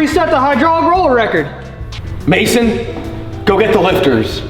reset the hydraulic roller record. Mason, go get the lifters.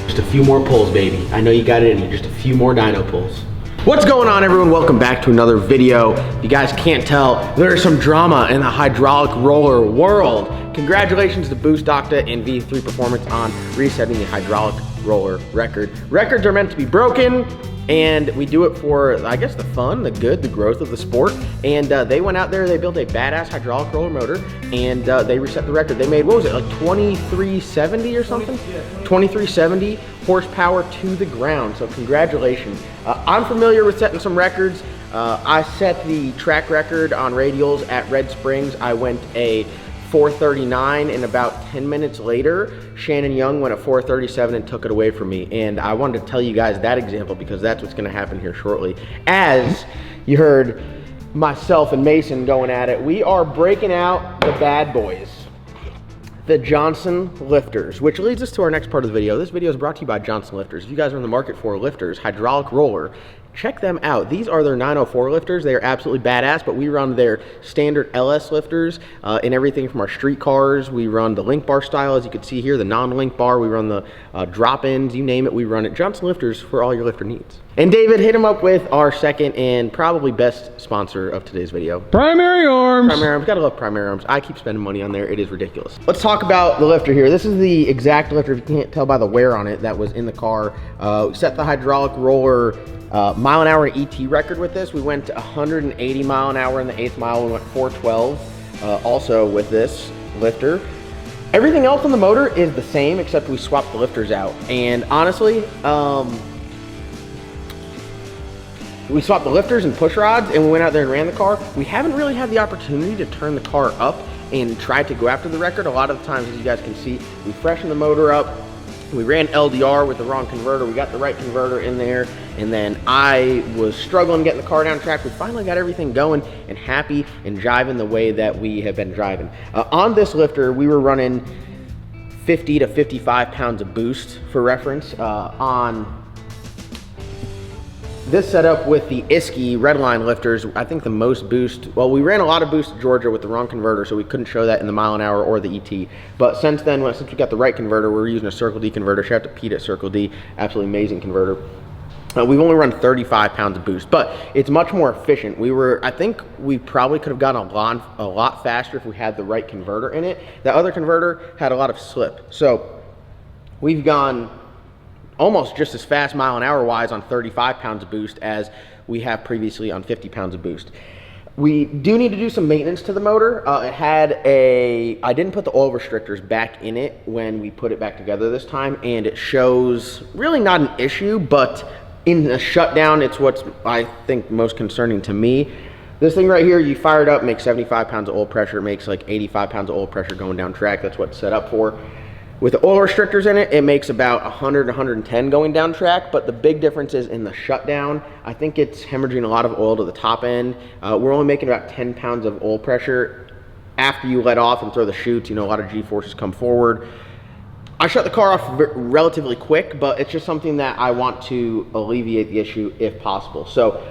Just a few more pulls, baby. I know you got it in you. Just a few more dyno pulls. What's going on, everyone? Welcome back to another video. If you guys can't tell, there's some drama in the hydraulic roller world. Congratulations to Boost Doctor and V3 Performance on resetting the hydraulic roller record. Records are meant to be broken, and we do it for, I guess, the fun, the good, the growth of the sport. And they went out there, they built a badass hydraulic roller motor, and they reset the record. They made, what was it, like 2370 or something? 2370 horsepower to the ground, so congratulations. I'm familiar with setting some records. I set the track record on radials at Red Springs. I went a 439, and about 10 minutes later, Shannon Young went at 437 and took it away from me. And I wanted to tell you guys that example because that's what's gonna happen here shortly. As you heard myself and Mason going at it, we are breaking out the bad boys, the Johnson lifters, which leads us to our next part of the video. This video is brought to you by Johnson Lifters. If you guys are in the market for lifters, hydraulic roller, check them out. These are their 904 lifters. They are absolutely badass, but we run their standard LS lifters in everything from our street cars. We run the link bar style, as you can see here, the non-link bar. We run the drop-ins, you name it, we run it. Johnson Lifters for all your lifter needs. And David, hit him up with our second and probably best sponsor of today's video. Primary Arms. Primary Arms, gotta love Primary Arms. I keep spending money on there, it is ridiculous. Let's talk about the lifter here. This is the exact lifter, if you can't tell by the wear on it, that was in the car. We set the hydraulic roller mile an hour ET record with this. We went to 180 mile an hour in the 8th mile. We went 412 also with this lifter. Everything else on the motor is the same except we swapped the lifters out. And honestly, we swapped the lifters and push rods and we went out there and ran the car. We haven't really had the opportunity to turn the car up and try to go after the record. A lot of the times, as you guys can see, we freshened the motor up. We ran LDR with the wrong converter. We got the right converter in there, and then I was struggling getting the car down track. We finally got everything going and happy and jiving the way that we have been driving. On this lifter, we were running 50 to 55 pounds of boost for reference. On this setup with the Isky Redline lifters, I think the most boost, well, we ran a lot of boost to Georgia with the wrong converter, so we couldn't show that in the mile an hour or the ET. But since then, since we got the right converter, we're using a Circle D converter. Shout out to Pete at Circle D, absolutely amazing converter. We've only run 35 pounds of boost, but it's much more efficient. I think we probably could have gotten a lot faster if we had the right converter in it. The other converter had a lot of slip. So we've gone almost just as fast mile an hour wise on 35 pounds of boost as we have previously on 50 pounds of boost. We do need to do some maintenance to the motor. I didn't put the oil restrictors back in it when we put it back together this time, and it shows really not an issue, but in a shutdown, it's what's I think most concerning to me. This thing right here, you fire it up, makes 75 pounds of oil pressure, it makes like 85 pounds of oil pressure going down track. That's what it's set up for. With the oil restrictors in it, it makes about 100, 110 going down track, but the big difference is in the shutdown. I think it's hemorrhaging a lot of oil to the top end. We're only making about 10 pounds of oil pressure. After you let off and throw the chutes, you know, a lot of G-forces come forward. I shut the car off relatively quick, but it's just something that I want to alleviate the issue if possible. So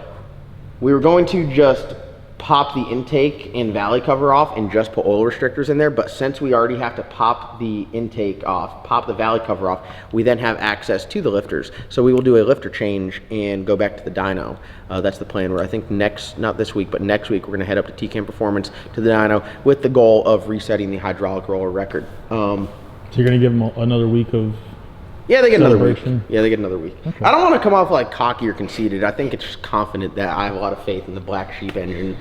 we were going to just pop the intake and valley cover off and just put oil restrictors in there, but since we already have to pop the intake off, pop the valley cover off, we then have access to the lifters. So we will do a lifter change and go back to the dyno. That's the plan. Where I think not this week, but next week we're gonna head up to TCAM Performance to the dyno with the goal of resetting the hydraulic roller record. So you're gonna give them another week of Yeah, they get another week. Yeah, they get another week. Okay. I don't want to come off like cocky or conceited. I think it's just confident that I have a lot of faith in the Black Sheep engine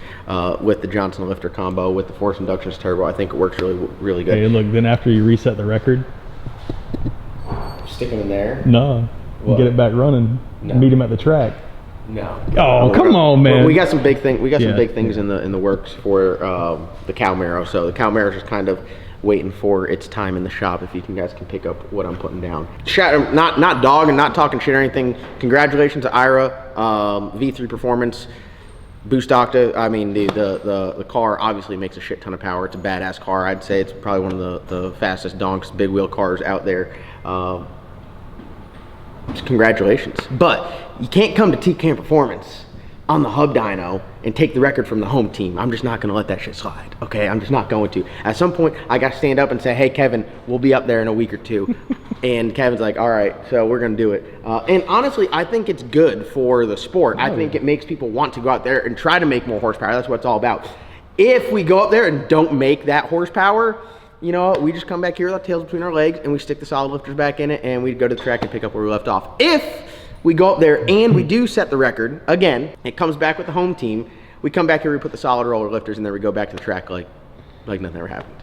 with the Johnson lifter combo, with the force inductions turbo. I think it works really, really good. Hey, look, then after you reset the record, Stick them in there? no, get it back running. No. Meet him at the track. No. Oh, come on, man. We got some big things. We got some big things in the works for the Calmero. So the Calmero is just kind of waiting for its time in the shop. If you guys can pick up what I'm putting down. Not dog and not talking shit or anything. Congratulations to Ira, V3 Performance, Boost Octa. I mean, the car obviously makes a shit ton of power. It's a badass car. I'd say it's probably one of the fastest donks, big wheel cars out there. congratulations. But you can't come to TCAM Performance on the hub dyno and take the record from the home team. I'm just not gonna let that shit slide, okay? I'm just not going to. At some point, I gotta stand up and say, hey, Kevin, we'll be up there in a week or two. And Kevin's like, all right, so we're gonna do it. And honestly, I think it's good for the sport. I think it makes people want to go out there and try to make more horsepower. That's what it's all about. If we go up there and don't make that horsepower, you know, we just come back here with our tails between our legs and we stick the solid lifters back in it and we go to the track and pick up where we left off. If we go up there and we do set the record, again, it comes back with the home team. We come back here, we put the solid roller lifters, and then we go back to the track like nothing ever happened.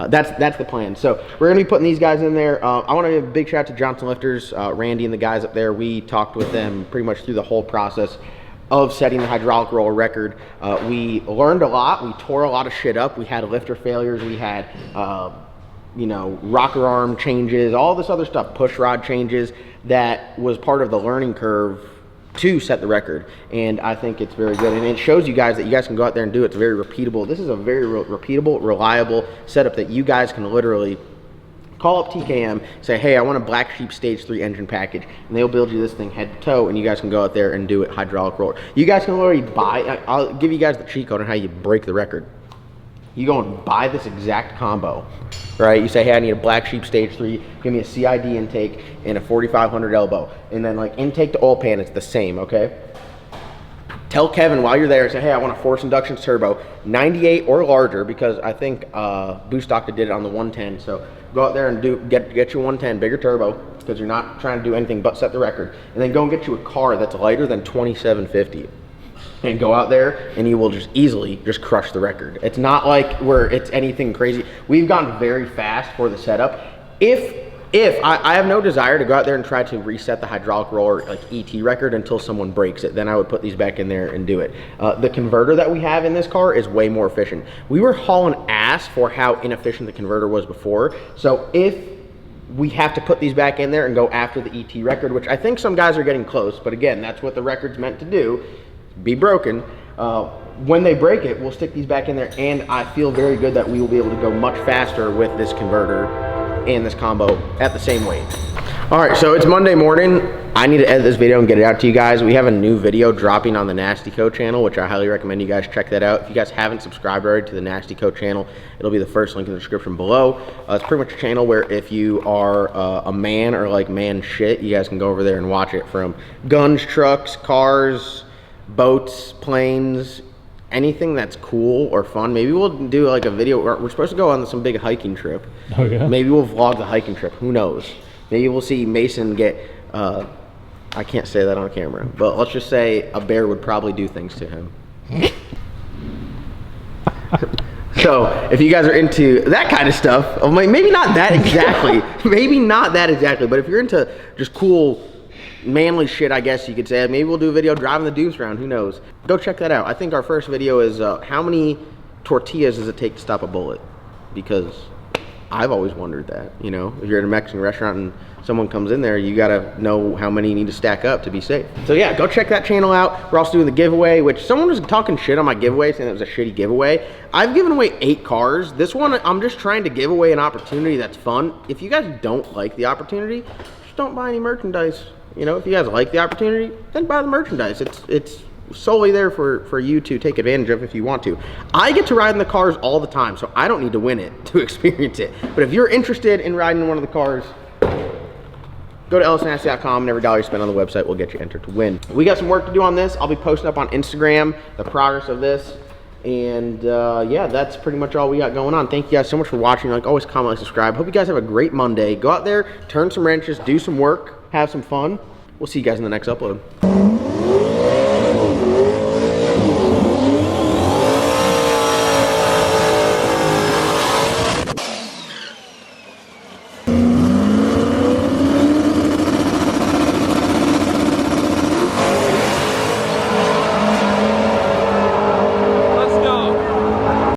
That's the plan. So we're gonna be putting these guys in there. I wanna give a big shout out to Johnson Lifters, Randy and the guys up there. We talked with them pretty much through the whole process of setting the hydraulic roller record. We learned a lot. We tore a lot of shit up. We had lifter failures. We had, you know, rocker arm changes, all this other stuff, push rod changes, that was part of the learning curve to set the record. And I think it's very good. And it shows you guys that you guys can go out there and do it. It's very repeatable. This is a very repeatable, reliable setup that you guys can literally call up TKM, say, hey, I want a Black Sheep Stage 3 engine package, and they'll build you this thing head to toe, and you guys can go out there and do it hydraulic roller. You guys can already buy, I'll give you guys the cheat code on how you break the record. You go and buy this exact combo, right? You say, hey, I need a Black Sheep Stage 3, give me a CID intake and a 4500 elbow. And then like intake to oil pan, it's the same, okay? Tell Kevin while you're there, say, hey, I want a force induction turbo, 98 or larger, because I think Boost Doctor did it on the 110. So go out there and get your 110, bigger turbo, because you're not trying to do anything but set the record. And then go and get you a car that's lighter than 2750. And go out there and you will just easily just crush the record. It's not like where it's anything crazy. We've gone very fast for the setup. If I have no desire to go out there and try to reset the hydraulic roller like ET record until someone breaks it, then I would put these back in there and do it. The converter that we have in this car is way more efficient. We were hauling ass for how inefficient the converter was before. So if we have to put these back in there and go after the ET record, which I think some guys are getting close, but again, that's what the record's meant to do, be broken. When they break it, we'll stick these back in there, and I feel very good that we will be able to go much faster with this converter and this combo at the same weight. All right, so it's Monday morning. I need to edit this video and get it out to you guys. We have a new video dropping on the Nasty Co channel, which I highly recommend you guys check that out. If you guys haven't subscribed already to the Nasty Co channel, it'll be the first link in the description below. It's pretty much a channel where if you are a man or like man shit, you guys can go over there and watch it, from guns, trucks, cars, boats, planes, anything that's cool or fun. Maybe we'll do like a video. We're supposed to go on some big hiking trip. Oh yeah. Maybe we'll vlog the hiking trip. Who knows? Maybe we'll see Mason get, I can't say that on camera, but let's just say a bear would probably do things to him. So if you guys are into that kind of stuff, maybe not that exactly, maybe not that exactly, but if you're into just cool manly shit, I guess you could say, maybe we'll do a video driving the deuce round, who knows. Go check that out. I think our first video is how many tortillas does it take to stop a bullet? Because I've always wondered that, you know, if you're at a Mexican restaurant and someone comes in there, you gotta know how many you need to stack up to be safe. So yeah, go check that channel out. We're also doing the giveaway, which someone was talking shit on my giveaway, saying it was a shitty giveaway. I've given away 8 cars. This one, I'm just trying to give away an opportunity that's fun. If you guys don't like the opportunity, just don't buy any merchandise. You know, if you guys like the opportunity, then buy the merchandise. It's solely there for you to take advantage of if you want to. I get to ride in the cars all the time, so I don't need to win it to experience it. But if you're interested in riding in one of the cars, go to lsnasty.com, and every dollar you spend on the website will get you entered to win. We got some work to do on this. I'll be posting up on Instagram the progress of this. And yeah, that's pretty much all we got going on. Thank you guys so much for watching. Like always, comment, like, subscribe. Hope you guys have a great Monday. Go out there, turn some wrenches, do some work, have some fun. We'll see you guys in the next upload.